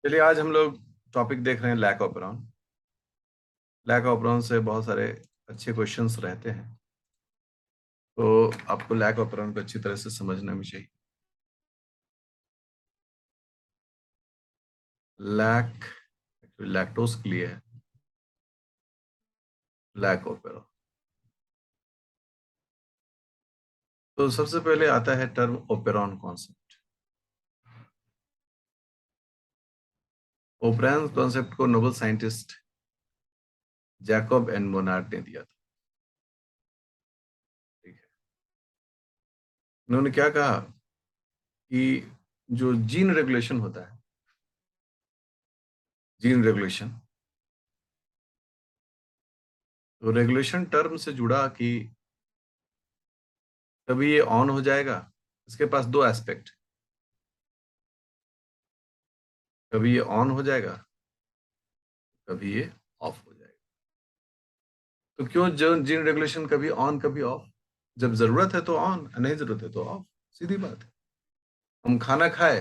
चलिए आज हम लोग टॉपिक देख रहे हैं लैक ऑपरॉन। लैक ऑपरॉन से बहुत सारे अच्छे क्वेश्चंस रहते हैं, तो आपको लैक ऑपरॉन को अच्छी तरह से समझना भी चाहिए। लैक एक्चुअली लैक्टोज के लिए है, लैक ऑपरॉन। तो सबसे पहले आता है term operon concept. Operon concept को Nobel scientist Jacob and Monod ने दिया था। ठीक है, उन्होंने क्या कहा कि जो जीन रेगुलेशन होता है, जीन रेगुलेशन, तो रेगुलेशन टर्म से जुड़ा कि कभी ये ऑन हो जाएगा। इसके पास दो एस्पेक्ट, कभी ये ऑन हो जाएगा, कभी ये ऑफ हो जाएगा। तो क्यों जो जीन रेगुलेशन कभी ऑन कभी ऑफ? जब जरूरत है तो ऑन, नहीं जरूरत है तो ऑफ। सीधी बात है। हम खाना खाए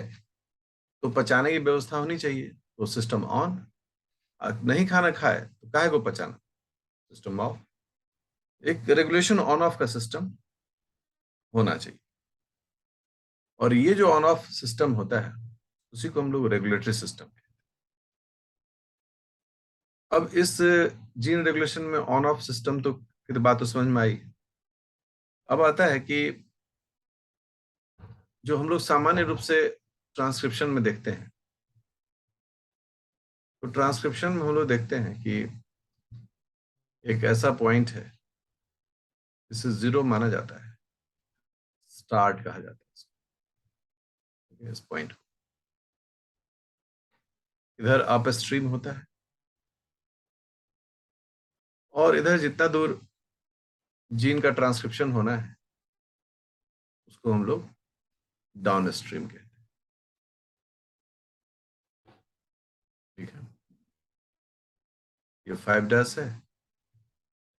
तो पचाने की व्यवस्था होनी चाहिए, तो सिस्टम ऑन। नहीं खाना खाए तो काहे को पचाना, सिस्टम ऑफ। एक रेगुलेशन ऑन ऑफ का सिस्टम होना चाहिए, और ये जो ऑन ऑफ सिस्टम होता है उसी को हम लोग रेगुलेटरी सिस्टम कहते हैं। अब इस जीन रेगुलेशन में ऑन ऑफ सिस्टम तो फिर बात तो समझ में आई। अब आता है कि जो हम लोग सामान्य रूप से ट्रांसक्रिप्शन में देखते हैं, तो ट्रांसक्रिप्शन में हम लोग देखते हैं कि एक ऐसा पॉइंट है जिसे जीरो माना जाता है, स्टार्ट कहा जाता है इस पॉइंट को। इधर अप स्ट्रीम होता है, और इधर जितना दूर जीन का ट्रांसक्रिप्शन होना है उसको हम लोग डाउन स्ट्रीम कहते हैं। ठीक है, ये 5' है,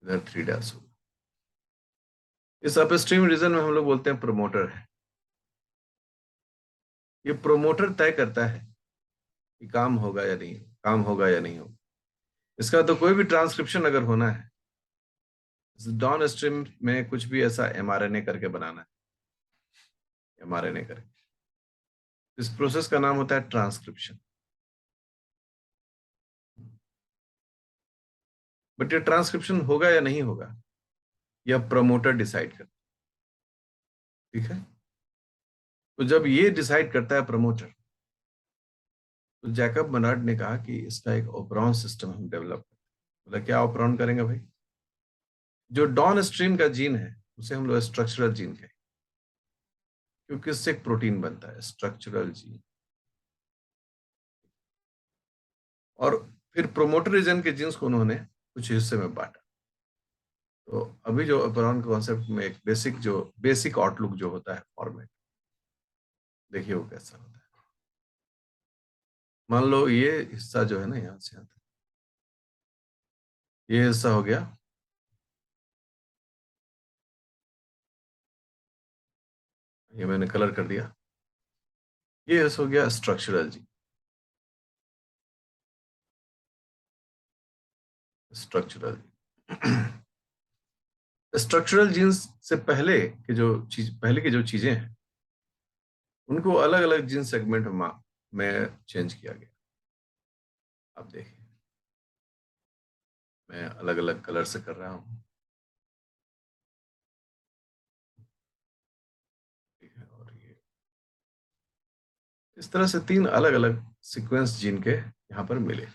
इधर 3' होगा। इस अप स्ट्रीम रीजन में हम लोग बोलते हैं प्रोमोटर है। ये प्रोमोटर तय करता है कि काम होगा या नहीं, काम होगा या नहीं होगा। इसका तो कोई भी ट्रांसक्रिप्शन अगर होना है, डाउन स्ट्रीम में कुछ भी ऐसा एमआरएनए करके बनाना है, एमआरएनए करके, इस प्रोसेस का नाम होता है ट्रांसक्रिप्शन। बट ये ट्रांसक्रिप्शन होगा या नहीं होगा, यह प्रमोटर डिसाइड करता है। ठीक है, तो जब ये डिसाइड करता है प्रमोटर, तो जैकब बर्नार्ड ने कहा कि इसका एक ओपरॉन सिस्टम हम डेवलप करें। बोला क्या ओपरॉन करेंगे भाई? जो डॉन स्ट्रीम का जीन है उसे हम लोग स्ट्रक्चरल जीन कहें, क्योंकि इससे एक प्रोटीन बनता है, स्ट्रक्चरल जीन। और फिर प्रोमोटर रीजन के जीन्स को उन्होंने कुछ हिस्से में बांटा। तो अभी जो ओपरॉन कॉन्सेप्ट में एक बेसिक आउटलुक जो होता है फॉर्मेट, देखिए वो कैसा होता है। मान लो ये हिस्सा जो है ना, यहाँ से आता है, ये हिस्सा हो गया, ये मैंने कलर कर दिया, ये हिस्सा हो गया structural gene. Structural structural genes से पहले की जो चीजें हैं उनको अलग अलग जीन सेगमेंट में चेंज किया गया। आप देखिए, मैं अलग अलग कलर से कर रहा हूँ। ठीक है, और ये इस तरह से तीन अलग अलग सीक्वेंस जीन के यहाँ पर मिले।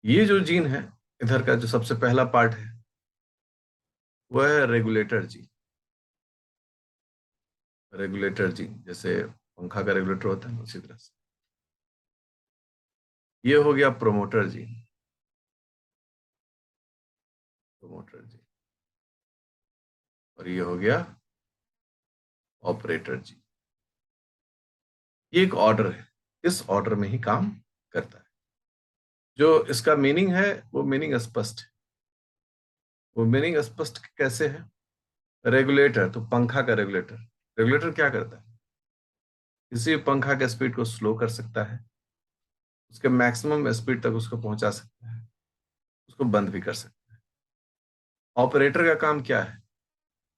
ये जो जीन है, इधर का जो सबसे पहला पार्ट है, वह है रेगुलेटर जीन। रेगुलेटर जीन जैसे पंखा का रेगुलेटर होता है, उसी तरह से ये हो गया प्रोमोटर जीन। प्रोमोटर जीन, और ये हो गया ऑपरेटर जीन। ये एक ऑर्डर है, इस ऑर्डर में ही काम करता है। जो इसका मीनिंग है वो मीनिंग स्पष्ट है। वो मीनिंग स्पष्ट कैसे है? रेगुलेटर, तो पंखा का रेगुलेटर, रेगुलेटर क्या करता है? किसी भी पंखा के स्पीड को स्लो कर सकता है, उसके मैक्सिमम स्पीड तक उसको पहुंचा सकता है, उसको बंद भी कर सकता है। ऑपरेटर का काम क्या है?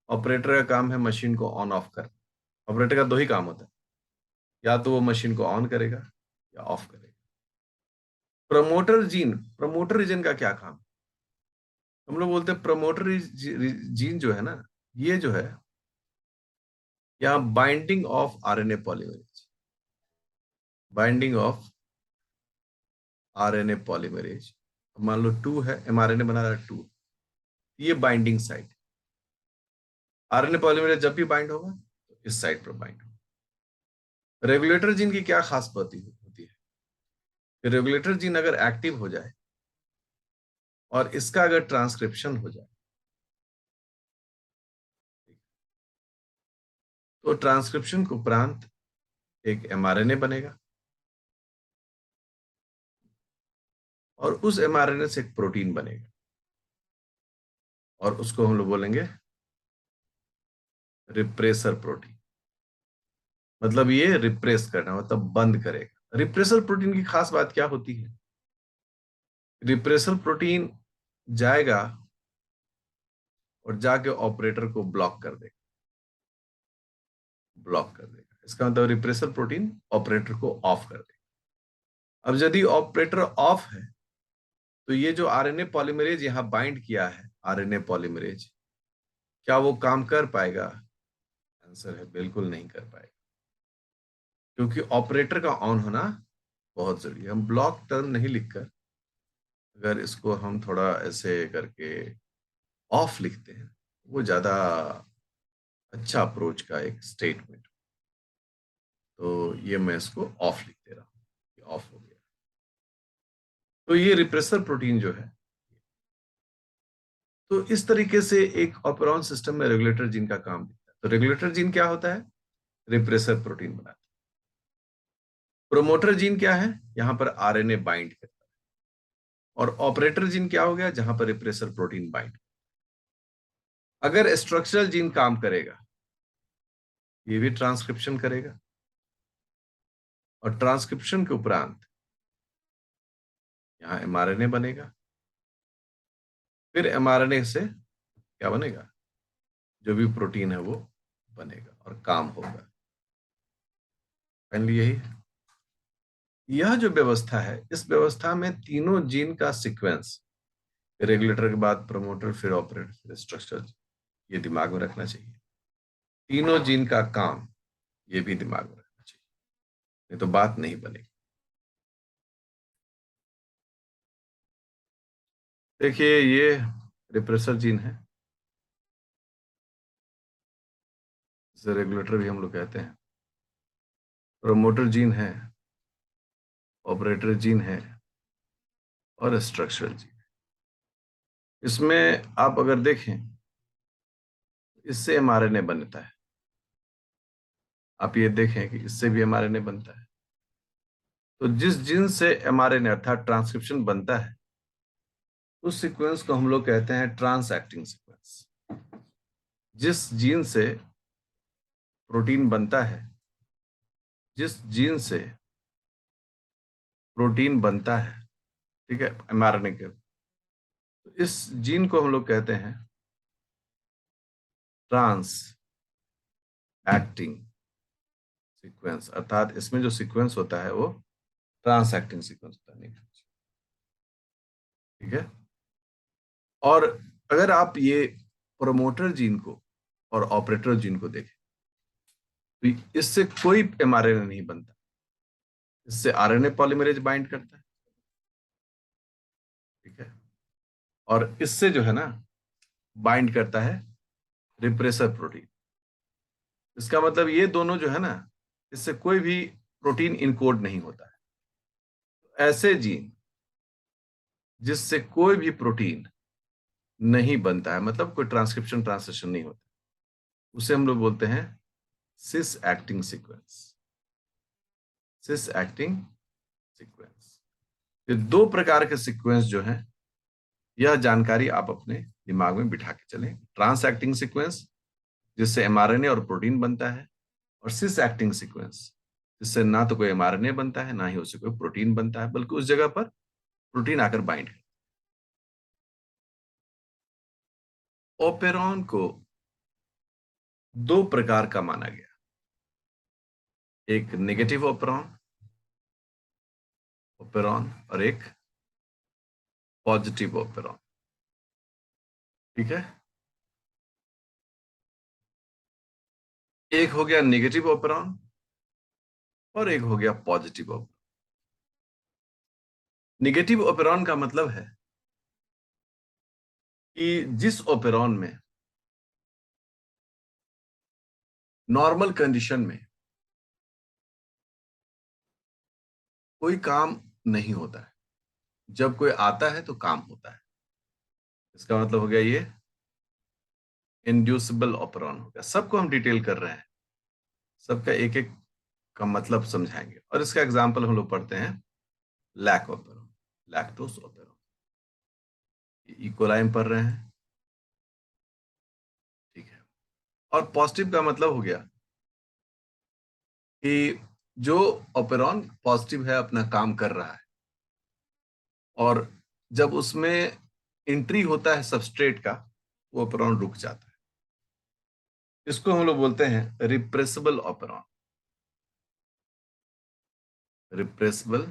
ऑपरेटर का काम है मशीन को ऑन ऑफ करना। ऑपरेटर का दो ही काम होता है, या तो वो मशीन को ऑन करेगा या ऑफ करेगा। प्रमोटर रीजन का क्या काम? हम लोग बोलते हैं प्रमोटर जीन जो है ना, ये जो है यहाँ binding of RNA polymerase, binding of RNA polymerase. मान लो 2 है, एमआरएनए बना रहा है 2, ये बाइंडिंग साइट। आरएनए पॉलीमरेज जब भी बाइंड होगा तो इस साइट पर बाइंड होगा। रेगुलेटर जीन की क्या खास बात होती है कि रेगुलेटर जीन अगर एक्टिव हो जाए और इसका अगर ट्रांसक्रिप्शन हो जाए तो ट्रांसक्रिप्शन के उपरांत एक एमआरएनए बनेगा और उस एमआरएनए से एक प्रोटीन बनेगा और उसको हम लोग बोलेंगे रिप्रेसर प्रोटीन। मतलब ये रिप्रेस करना मतलब बंद करेगा। रिप्रेसर प्रोटीन की खास बात क्या होती है? रिप्रेसर प्रोटीन जाएगा और जाके ऑपरेटर को ब्लॉक कर देगा, ब्लॉक कर देगा। इसका मतलब रिप्रेसर प्रोटीन ऑपरेटर को ऑफ कर देगा। अब यदि ऑपरेटर ऑफ है तो ये जो आरएनए पॉलीमरेज यहां बाइंड किया है, आरएनए पॉलीमरेज, क्या वो काम कर पाएगा? आंसर है बिल्कुल नहीं कर पाएगा, क्योंकि ऑपरेटर का ऑन होना बहुत जरूरी है। हम ब्लॉक टर्म नहीं लिखकर अगर इसको हम थोड़ा ऐसे करके ऑफ लिखते हैं, वो ज्यादा अच्छा अप्रोच का एक स्टेटमेंट। तो ये मैं इसको ऑफ लिख दे रहा हूँ, ये ऑफ हो गया। तो ये रिप्रेसर प्रोटीन जो है, तो इस तरीके से एक ऑपरेरॉन सिस्टम में रेगुलेटर जीन का काम दिखता है। तो रेगुलेटर जीन क्या होता है? रिप्रेसर प्रोटीन बनाता है। प्रोमोटर जीन क्या है? यहां पर आरएनए बाइंड करता है। और ऑपरेटर जीन क्या हो गया? जहां पर रिप्रेसर प्रोटीन बाइंड। अगर स्ट्रक्चरल जीन काम करेगा, ये भी ट्रांसक्रिप्शन करेगा और ट्रांसक्रिप्शन के उपरांत यहाँ एमआरएनए बनेगा। फिर एमआरएनए से क्या बनेगा? जो भी प्रोटीन है वो बनेगा और काम होगा। फाइनली यही है। यह जो व्यवस्था है, इस व्यवस्था में तीनों जीन का सीक्वेंस, रेगुलेटर के बाद प्रमोटर, फिर ऑपरेटर, फिर स्ट्रक्चर, ये दिमाग में रखना चाहिए। तीनों जीन का काम ये भी दिमाग में रखना चाहिए, नहीं तो बात नहीं बनेगी। देखिए ये रिप्रेसर जीन है, इसे रेगुलेटर भी हम लोग कहते हैं। प्रोमोटर जीन है, ऑपरेटर जीन है और स्ट्रक्चरल जीन। इसमें आप अगर देखें, इससे एमआरएनए बनता है। आप ये देखें कि इससे भी एमआरएनए बनता है। तो जिस जीन से एमआरएनए अर्थात ट्रांसक्रिप्शन बनता है, उस सीक्वेंस को हम लोग कहते हैं ट्रांस एक्टिंग सीक्वेंस। जिस जीन से प्रोटीन बनता है, जिस जीन से प्रोटीन बनता है, ठीक है, एमआरएनए के, तो इस जीन को हम लोग कहते हैं ट्रांस एक्टिंग सीक्वेंस। अर्थात इसमें जो सीक्वेंस होता है वो ट्रांस एक्टिंग सीक्वेंस होता है। नहीं, ठीक है। और अगर आप ये प्रोमोटर जीन को और ऑपरेटर जीन को देखें तो इससे कोई एमआरएनए नहीं बनता। इससे आरएनए पॉलीमरेज बाइंड करता है, ठीक है, और इससे जो है ना बाइंड करता है रिप्रेसर प्रोटीन। इसका मतलब ये दोनों जो है ना, इससे कोई भी प्रोटीन इनकोड नहीं होता है। ऐसे जीन जिससे कोई भी प्रोटीन नहीं बनता है, मतलब कोई ट्रांसक्रिप्शन ट्रांसलेशन नहीं होता, उसे हम लोग बोलते हैं सिस एक्टिंग सीक्वेंस। सिस एक्टिंग सीक्वेंस। ये दो प्रकार के सीक्वेंस जो हैं, यह जानकारी आप अपने दिमाग में बिठा के चलें। ट्रांस एक्टिंग सीक्वेंस जिससे एमआरएनए और प्रोटीन बनता है, और सिस एक्टिंग सीक्वेंस जिससे ना तो कोई एमआरएनए बनता है, ना ही उससे कोई प्रोटीन बनता है, बल्कि उस जगह पर प्रोटीन आकर बाइंड है। ओपेरॉन को दो प्रकार का माना गया, एक नेगेटिव ओपेरॉन ओपेरॉन और एक पॉजिटिव ओपेरॉन। ठीक है, एक हो गया नेगेटिव ओपेरॉन और एक हो गया पॉजिटिव ओपेरॉन। नेगेटिव ओपेरॉन का मतलब है कि जिस ओपेरॉन में नॉर्मल कंडीशन में कोई काम नहीं होता है, जब कोई आता है तो काम होता है। इसका मतलब हो गया ये इंड्यूसिबल ओपेरॉन हो गया। सबको हम डिटेल कर रहे हैं, सबका एक एक का मतलब समझाएंगे। और इसका एग्जाम्पल हम लोग पढ़ते हैं लैक ओपेरॉन, लैक्टोस ओपेरॉन। इकोलाइम पढ़ रहे हैं, ठीक है। और पॉजिटिव का मतलब हो गया कि जो ओपेरॉन पॉजिटिव है, अपना काम कर रहा है, और जब उसमें एंट्री होता है सबस्ट्रेट का, वो ओपेरॉन रुक जाता है। इसको हम लोग बोलते हैं रिप्रेसिबल ओपेरॉन, रिप्रेसिबल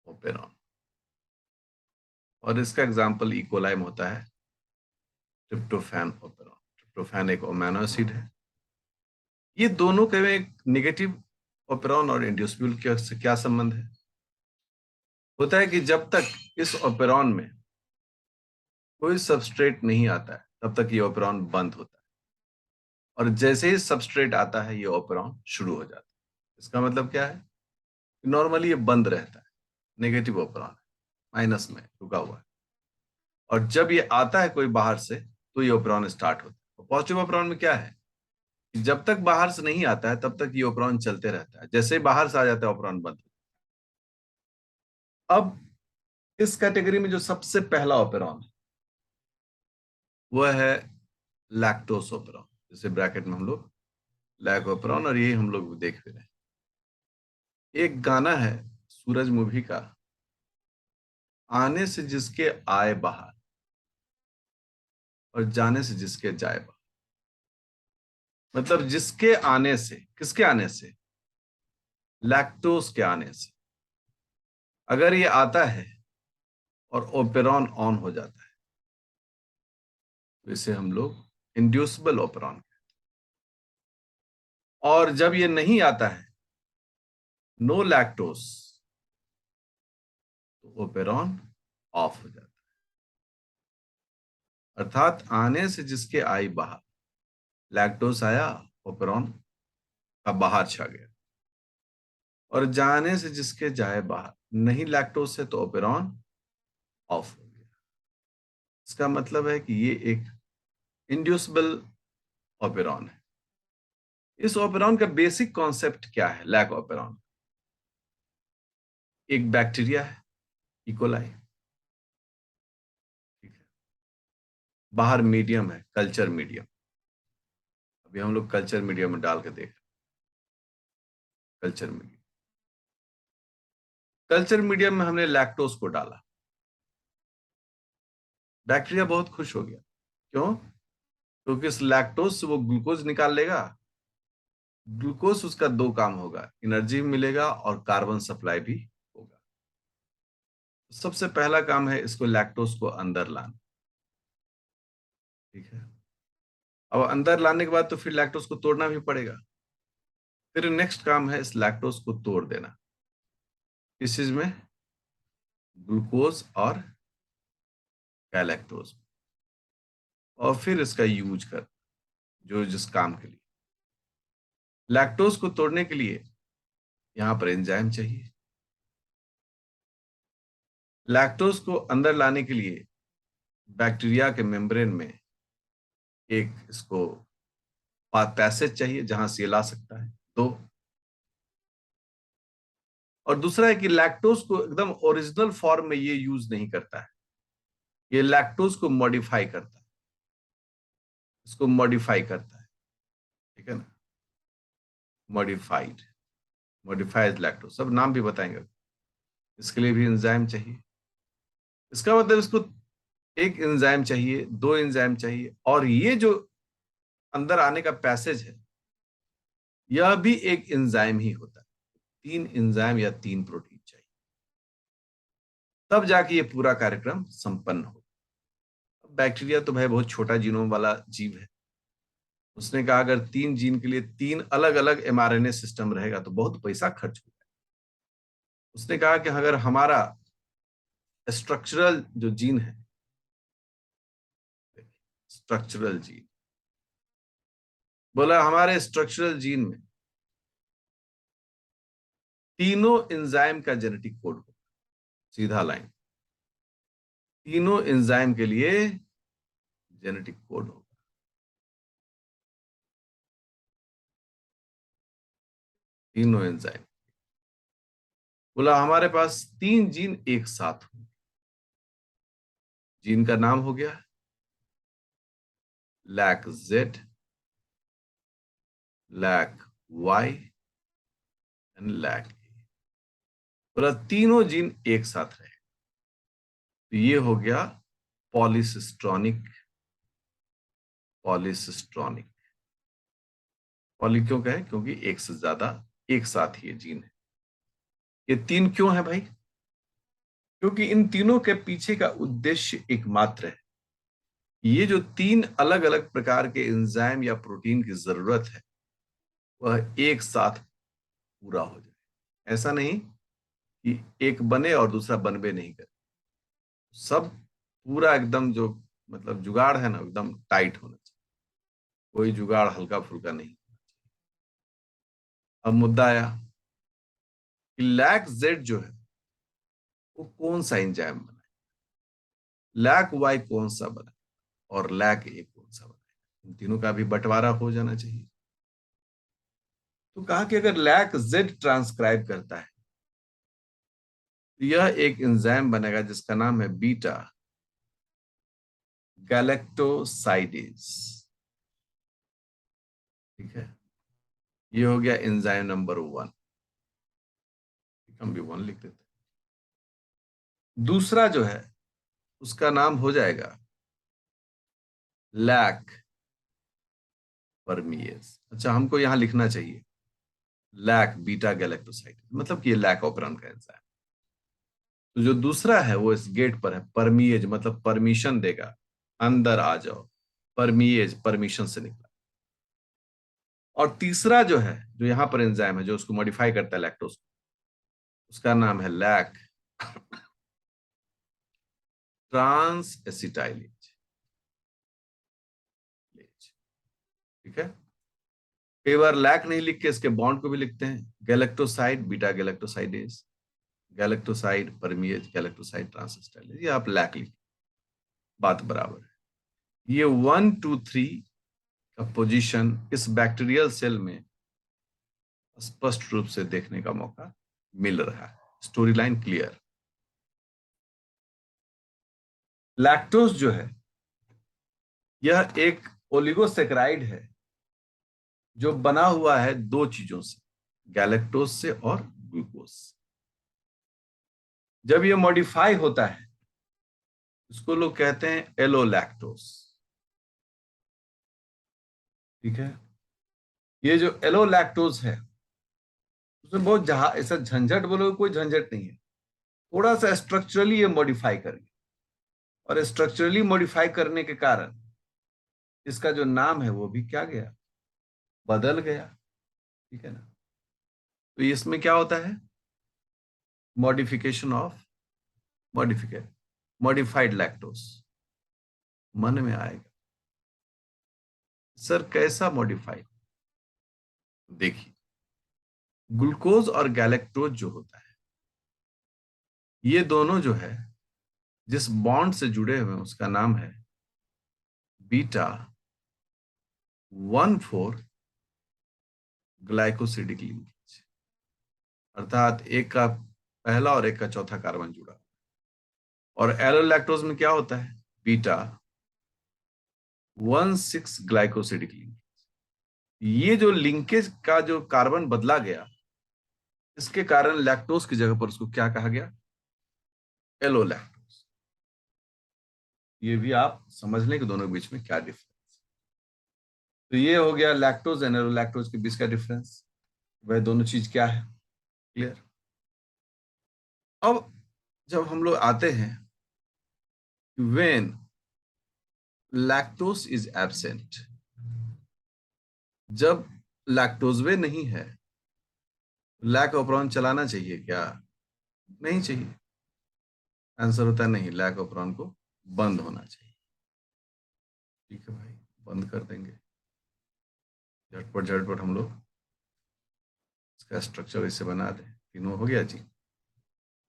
ओपेरॉन। और इसका एग्जाम्पल इकोलाइम होता है ट्रिप्टोफैन ओपेरॉन। ट्रिप्टोफैन एक अमीनो एसिड है। ये दोनों के में एक नेगेटिव ओपेरॉन और इंड्यूसिबल से क्या संबंध है? होता है कि जब तक इस ओपेरॉन में कोई सबस्ट्रेट नहीं आता है, तब तक ये ओपेरॉन बंद होता है, और जैसे ही सबस्ट्रेट आता है, ये ओपेरॉन शुरू हो जाता है। इसका मतलब क्या है? नॉर्मली ये बंद रहता है, नेगेटिव ओपेरॉन है, माइनस में रुका हुआ है। और जब ये आता है कोई बाहर से, तो ये ओपेरॉन स्टार्ट होता है। पॉजिटिव ओपेरॉन में क्या है कि जब तक बाहर से नहीं आता है, तब तक ये ओपेरॉन चलते रहता है, जैसे ही बाहर से आ जाता है, ओपेरॉन बंद। अब इस कैटेगरी में जो सबसे पहला ओपेरॉन है, वह है लैक्टोस ओपेरॉन, जैसे ब्रैकेट में हम लोग लैक ओपेरॉन, और यही हम लोग देख भी रहे हैं। एक गाना है सूरज मूवी का, आने से जिसके आए बाहर और जाने से जिसके जाए बाहर। मतलब जिसके आने से, किसके आने से? लैक्टोस के आने से। अगर ये आता है और ओपेरॉन ऑन हो जाता है, तो इसे हम लोग इंड्यूसिबल ओपेरॉन। और जब ये नहीं आता है, नो लैक्टोस, तो ओपेरॉन ऑफ हो जाता है। अर्थात आने से जिसके आई बाहर, लैक्टोस आया, ओपेरॉन का बाहर छा गया। और जाने से जिसके जाए बाहर, नहीं लैक्टोस से, तो ओपेरॉन ऑफ हो गया। इसका मतलब है कि ये एक इंड्यूसिबल ओपेरॉन है। इस ओपेरॉन का बेसिक कॉन्सेप्ट क्या है? लैक ओपेरॉन एक बैक्टीरिया है, इकोलाई, ठीक है। बाहर मीडियम है, कल्चर मीडियम। अभी हम लोग कल्चर मीडियम में डाल के देख रहे हैं। कल्चर मीडियम, कल्चर मीडियम में हमने लैक्टोस को डाला, बैक्टीरिया बहुत खुश हो गया। क्यों? क्योंकि इस लैक्टोस से वो ग्लूकोज निकाल लेगा। ग्लूकोज उसका दो काम होगा, एनर्जी मिलेगा और कार्बन सप्लाई भी होगा। सबसे पहला काम है इसको लैक्टोस को अंदर लाना, ठीक है। अब अंदर लाने के बाद तो फिर लैक्टोस को तोड़ना भी पड़ेगा। फिर नेक्स्ट काम है इस लैक्टोस को तोड़ देना, इस चीज में ग्लूकोज और गैलेक्टोज, और फिर इसका यूज कर जो जिस काम के लिए। लैक्टोज को तोड़ने के लिए यहां पर एंजाइम चाहिए। लैक्टोज को अंदर लाने के लिए बैक्टीरिया के मेम्ब्रेन में एक इसको पैसेज चाहिए, जहां से ये ला सकता है। दो, और दूसरा है कि लैक्टोज को एकदम ओरिजिनल फॉर्म में ये यूज नहीं करता है, ये लैक्टोज को मॉडिफाई करता है, इसको मॉडिफाई करता है, ठीक है ना। मॉडिफाइड, मॉडिफाइड लैक्टोज, सब नाम भी बताएंगे। इसके लिए भी एंजाइम चाहिए। इसका मतलब इसको एक एंजाइम चाहिए, दो एंजाइम चाहिए, और ये जो अंदर आने का पैसेज है यह भी एक एंजाइम ही होता है। तीन एंजाइम या तीन प्रोटीन चाहिए, तब जाके ये पूरा कार्यक्रम संपन्न हो। बैक्टीरिया तो भाई बहुत छोटा जीनोम वाला जीव है। उसने कहा अगर तीन जीन के लिए तीन अलग अलग एमआरएनए सिस्टम रहेगा तो बहुत पैसा खर्च होगा। उसने कहा कि अगर हमारा स्ट्रक्चरल जो जीन है, स्ट्रक्चरल जीन, बोला हमारे स्ट्रक्चरल जीन में तीनों एंजाइम का जेनेटिक कोड होगा, सीधा लाइन, तीनों एंजाइम के लिए जेनेटिक कोड होगा। तीनों एंजाइम, बोला हमारे पास तीन जीन एक साथ होंगे। जीन का नाम हो गया lac Z, lac Y and lac A. बोला तीनों जीन एक साथ रहे तो ये हो गया पॉलीसिस्ट्रॉनिक। पॉलीसिस्ट्रॉनिक, पॉली क्यों कहे, क्योंकि एक से ज्यादा एक साथ ये जीन है। ये तीन क्यों है भाई? क्योंकि इन तीनों के पीछे का उद्देश्य एकमात्र है। ये जो तीन अलग अलग प्रकार के एंजाइम या प्रोटीन की जरूरत है वह एक साथ पूरा हो जाए। ऐसा नहीं कि एक बने और दूसरा बनबे नहीं करे, सब पूरा एकदम जो मतलब जुगाड़ है ना एकदम टाइट होना चाहिए, कोई जुगाड़ हल्का फुल्का नहीं। अब मुद्दा आया कि लैक जेड जो है वो कौन सा एंजाइम बना, लैक वाई कौन सा बना और लैक ए कौन सा बना, इन तीनों का भी बंटवारा हो जाना चाहिए। तो कहा कि अगर लैक जेड ट्रांसक्राइब करता है तो यह एक एंजाइम बनेगा जिसका नाम है बीटा गैलेक्टोसाइडेज। ठीक है, ये हो गया एंजाइम नंबर 1। हम भी 1 लिख देते हैं। दूसरा जो है उसका नाम हो जाएगा लैक परमिएज। अच्छा, हमको यहां लिखना चाहिए लैक बीटा गैलेक्टोसाइडेज, मतलब कि ये लैक ऑपरन का एंजाइम। तो जो दूसरा है वो इस गेट पर है, परमिएज मतलब परमिशन देगा, अंदर आ जाओ, परमिएज परमिशन से निकला। और तीसरा जो है, जो यहां पर एंजाइम है जो उसको मॉडिफाई करता है लैक्टोज, उसका नाम है लैक ट्रांस एसिटाइलेज। ठीक है, कई बार लैक नहीं लिख के इसके बॉन्ड को भी लिखते हैं, galactoside beta galactosidase, galactoside permease galactoside transacetylase, ये आप लैक लिख, बात बराबर है। ये 1 2 3 का पोजीशन इस बैक्टीरियल सेल में स्पष्ट रूप से देखने का मौका मिल रहा है। Story line clear. लैक्टोज जो है यह एक ओलिगोसेकेराइड है जो बना हुआ है दो चीजों से, गैलेक्टोज से और ग्लूकोज से। जब यह मॉडिफाई होता है इसको लोग कहते हैं एलोलैक्टोज। ठीक है, ये जो एलोलैक्टोज है उसमें बहुत जहां ऐसा झंझट बोलो, कोई झंझट नहीं है। थोड़ा सा स्ट्रक्चरली ये मॉडिफाई करेंगे और स्ट्रक्चरली मॉडिफाई करने के कारण इसका जो नाम है वो भी क्या गया, बदल गया। ठीक है ना, तो इसमें क्या होता है, मॉडिफिकेशन ऑफ मॉडिफिकेट मॉडिफाइड लैक्टोज। मन में आएगा सर कैसा मॉडिफाइड? देखिए, ग्लूकोज और गैलेक्टोज जो होता है ये दोनों जो है जिस बॉन्ड से जुड़े हुए हैं उसका नाम है बीटा 1 4 ग्लाइकोसिडिक लिंकेज, अर्थात एक का पहला और एक का चौथा कार्बन जुड़ा। और एलोलैक्टोज में क्या होता है, बीटा 1 6 ग्लाइकोसिडिक लिंकेज। ये जो लिंकेज का जो कार्बन बदला गया, इसके कारण लैक्टोज की जगह पर उसको क्या कहा गया? Allolactose. ये भी आप समझ लें कि दोनों के बीच में क्या डिफरेंस। तो ये हो गया लैक्टोज एंड एलो लैक्टोज के बीच का डिफरेंस। वह दोनों चीज क्या है? क्लियर। अब जब हम लोग आते हैं, व्हेन लैक्टोज इज एब्सेंट, जब लैक्टोजवे नहीं है, लैक ऑपरॉन चलाना चाहिए क्या? नहीं चाहिए। आंसर होता है नहीं, लैक ऑपरॉन को बंद होना चाहिए। ठीक है भाई, बंद कर देंगे। झटपट झटपट हम लोग इसका स्ट्रक्चर इसे बना दें। तीनों हो गया जी,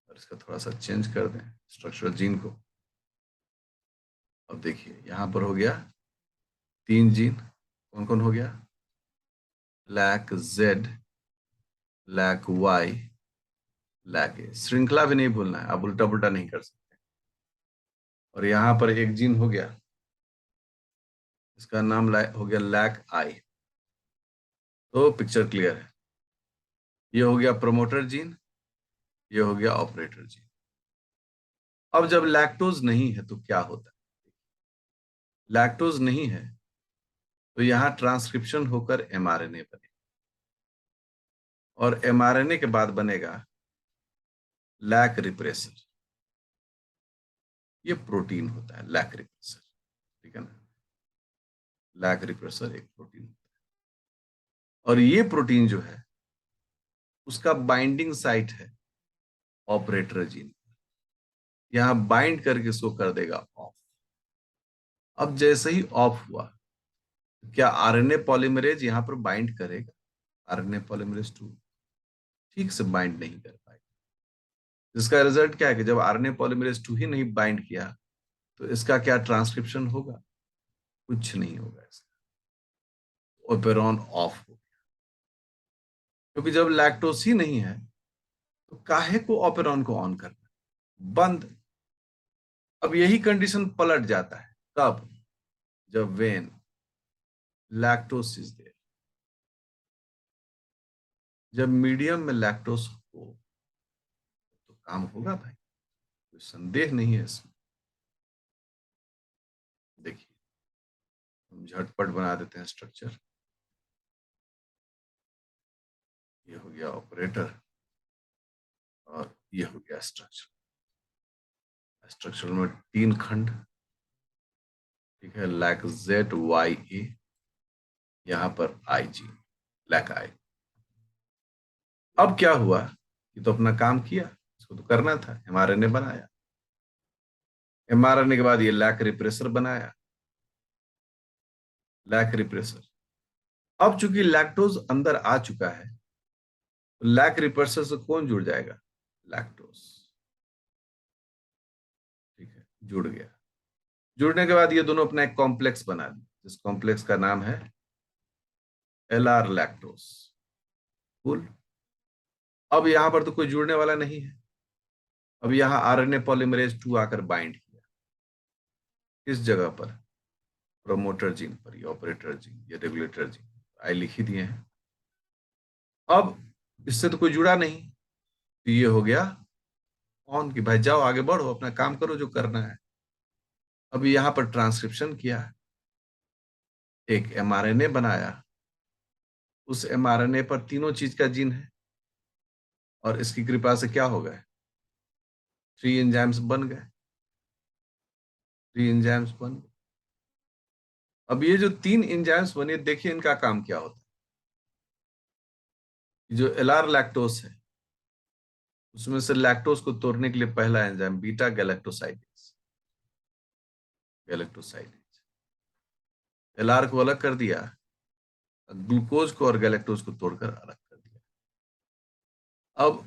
और इसका थोड़ा सा चेंज कर दें स्ट्रक्चर जीन को। अब देखिए यहां पर हो गया 3 जीन। कौन कौन हो गया? Lac Z, lac Y, lac A. श्रृंखला भी नहीं भूलना है, आप उल्टा पुल्टा नहीं कर सकते। और यहां पर एक जीन हो गया, इसका नाम हो गया लैक आई। तो पिक्चर क्लियर है। ये हो गया प्रोमोटर जीन, ये हो गया ऑपरेटर जीन। अब जब लैक्टोज नहीं है तो क्या होता है? लैक्टोज नहीं है तो यहां ट्रांसक्रिप्शन होकर एमआरएनए बनेगा, और एमआरएनए के बाद बनेगा लैक रिप्रेसर। ये प्रोटीन होता है लैक रिप्रेसर। ठीक है ना? लैक रिप्रेसर एक प्रोटीन होता है, और ये प्रोटीन जो है उसका बाइंडिंग साइट है ऑपरेटर जीन। यहां बाइंड करके इसको कर देगा ऑफ। अब जैसे ही ऑफ हुआ, क्या आरएनए पॉलीमरेज यहां पर बाइंड करेगा? आरएनए पॉलीमरेज 2 ठीक से बाइंड नहीं कर पाएगा, जिसका रिजल्ट क्या है कि जब आरएनए पॉलीमरेज 2 ही नहीं बाइंड किया, तो इसका क्या ट्रांसक्रिप्शन होगा? कुछ नहीं होगा इसका। ओपेरॉन ऑफ हो गया, क्योंकि जब लैक्टोज ही नहीं है तो काहे को ओपेरॉन को ऑन करना? बंद। अब यही कंडीशन पलट जाता है कब? जब वेन लैक्टोज इज देयर, जब मीडियम में लैक्टोज हो तो काम होगा भाई, कोई संदेह नहीं है इसमें। देखिए हम झटपट बना देते हैं स्ट्रक्चर। ये हो गया ऑपरेटर, और ये हो गया स्ट्रक्चर। स्ट्रक्चर में 3 खंड। ठीक है, लैक जेड वाई ए, यहां पर आई जी, लैक आई। अब क्या हुआ? ये तो अपना काम किया, इसको तो करना था, एमआरएनए बनाया। एमआरएनए के बाद ये लैक रिप्रेसर बनाया, लैक रिप्रेसर। अब चूंकि लैक्टोज अंदर आ चुका है, तो लैक रिप्रेसर से कौन जुड़ जाएगा? लैक्टोज। ठीक है, जुड़ गया। जुड़ने के बाद ये दोनों अपना एक कॉम्प्लेक्स बना दिए, जिस कॉम्प्लेक्स का नाम है एल आर लैक्टोज। कुल। अब यहां पर तो कोई जुड़ने वाला नहीं है। अब यहां आरएनए पॉलीमरेज 2 आकर बाइंड किया। किस जगह पर? प्रोमोटर जीन पर, ये ऑपरेटर जीन, ये रेगुलेटर जीन। आई लिख ही दिए हैं। अब इससे तो कोई जुड़ा नहीं, तो ये हो गया ऑन, कि भाई जाओ आगे बढ़ो, अपना काम करो जो करना है। अब यहां पर ट्रांसक्रिप्शन किया, एक एमआरएनए बनाया। उस एमआरएनए पर तीनों चीज का जीन है, और इसकी कृपा से क्या हो गए? 3 एंजाइम्स बन गए। 3 एंजाइम्स बन गए। अब ये जो 3 एंजाइम्स बने, देखिए इनका काम क्या होता है। जो एलआर लैक्टोस है, उसमें से लैक्टोज को तोड़ने के लिए पहला enzyme beta galactosidase. Galactosidase LR को अलग कर दिया, ग्लूकोज को और गैलेक्टोज को तोड़कर अलग कर दिया। अब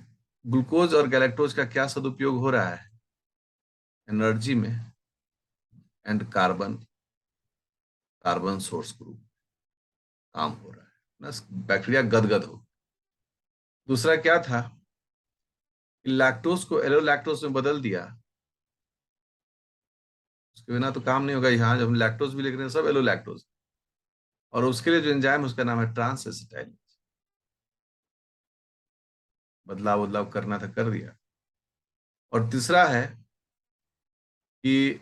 ग्लूकोज और गैलेक्टोज का क्या सदुपयोग हो रहा है? एनर्जी में and carbon, carbon source group काम हो रहा है ना, बैक्टीरिया गदगद हो। दूसरा क्या था? लैक्टोज को एलो लैक्टोज में बदल दिया। उसके बिना तो काम नहीं होगा। यहाँ जब हम लैक्टोज भी लिख रहे हैं, सब एलो लैक्टोज। और उसके लिए जो एंजाइम उसका नाम है ट्रांस एसिटाइलेज। बदलाव बदलाव करना था, कर दिया। और तीसरा है कि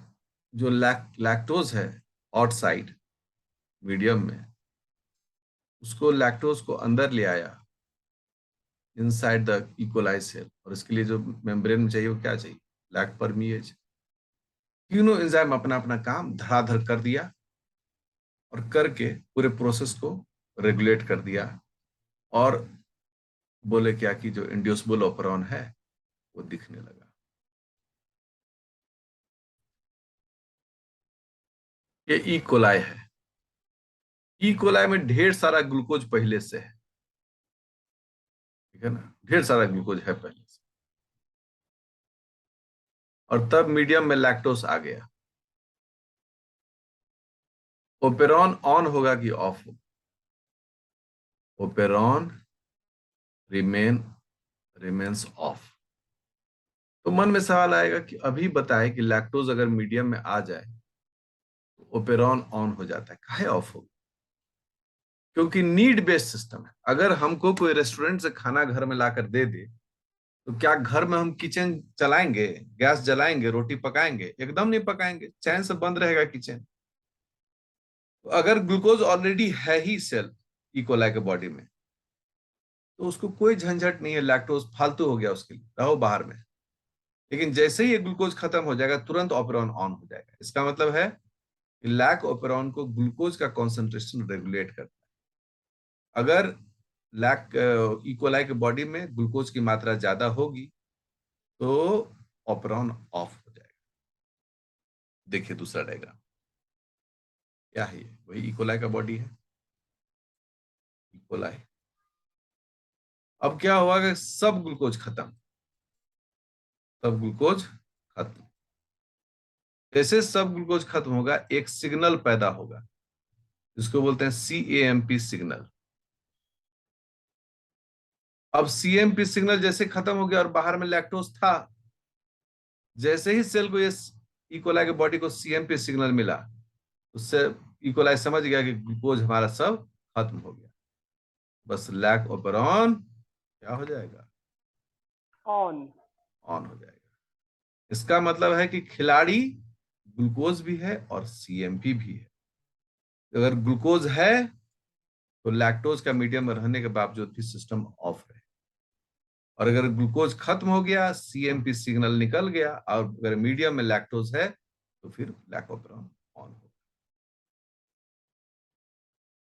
जो लैक्टोज है आउटसाइड मीडियम में, उसको लैक्टोज को अंदर ले आया इनसाइड द इकोलाई सेल, और इसके लिए जो मेम्ब्रेन में चाहिए वो क्या चाहिए, लैक्ट परमिएज। तीनों एंजाइम अपना अपना काम धड़ाधड़ कर दिया और करके पूरे प्रोसेस को रेगुलेट कर दिया, और बोले क्या कि जो इंड्यूसिबल ऑपरेरॉन है वो दिखने लगा। ये ई कोलाई है। ई कोलाई में ढेर सारा ग्लूकोज पहले से है, ठीक है ना, ढेर सारा ग्लूकोज है पहले से, और तब मीडियम में लैक्टोज आ गया। ओपेरॉन ऑन होगा कि ऑफ होगा? Operon remain remains of. तो मन में सवाल आएगा कि अभी बताए कि लैक्टोज अगर मीडियम में आ जाए तो ओपेरॉन ऑन हो जाता है, काहे ऑफ होगा? क्योंकि नीड बेस्ड सिस्टम है। अगर हमको कोई रेस्टोरेंट से खाना घर में लाकर दे दे, तो क्या घर में हम किचन चलाएंगे, गैस जलाएंगे, रोटी पकाएंगे? एकदम नहीं पकाएंगे, चैन से बंद रहेगा किचन। तो अगर ग्लूकोज ऑलरेडी है ही सेल इकोलाई के बॉडी में, तो उसको कोई झंझट नहीं है, लैक्टोज फालतू हो गया उसके लिए, रहो बाहर में। लेकिन जैसे ही ये ग्लूकोज खत्म हो जाएगा, तुरंत ऑपरेरॉन ऑन हो जाएगा। इसका मतलब है कि लैक ऑपरेरॉन को ग्लूकोज का कॉन्सेंट्रेशन रेगुलेट करता है। अगर लैक इकोलाई के बॉडी में ग्लूकोज की मात्रा ज्यादा होगी तो ऑपरेरॉन ऑफ हो जाएगा। देखिए दूसरा डायग्राम, क्या है ये? वही इकोलाई का बॉडी है, इकोलाई। अब क्या हुआ कि सब ग्लूकोज खत्म, सब ग्लूकोज खत्म। जैसे सब ग्लूकोज खत्म होगा, एक सिग्नल पैदा होगा जिसको बोलते हैं CAMP सिग्नल। अब CAMP सिग्नल जैसे खत्म हो गया और बाहर में लैक्टोज था, जैसे ही सेल को ये इकोलाई के बॉडी को CMP सिग्नल मिला, उससे इकोलाई समझ गया कि ग्लूकोज हमारा सब खत्म हो गया। बस लैक ऑपरेरॉन क्या हो जाएगा? ऑन। ऑन हो जाएगा। इसका मतलब है कि खिलाड़ी ग्लूकोज भी है और CMP भी है। अगर ग्लूकोज है तो लैक्टोज का मीडियम में रहने के बावजूद भी सिस्टम ऑफ है, और अगर ग्लूकोज खत्म हो गया, CMP सिग्नल निकल गया, और अगर मीडियम में लैक्टोज है, तो फिर लैक ऑपरेरॉन ऑन हो।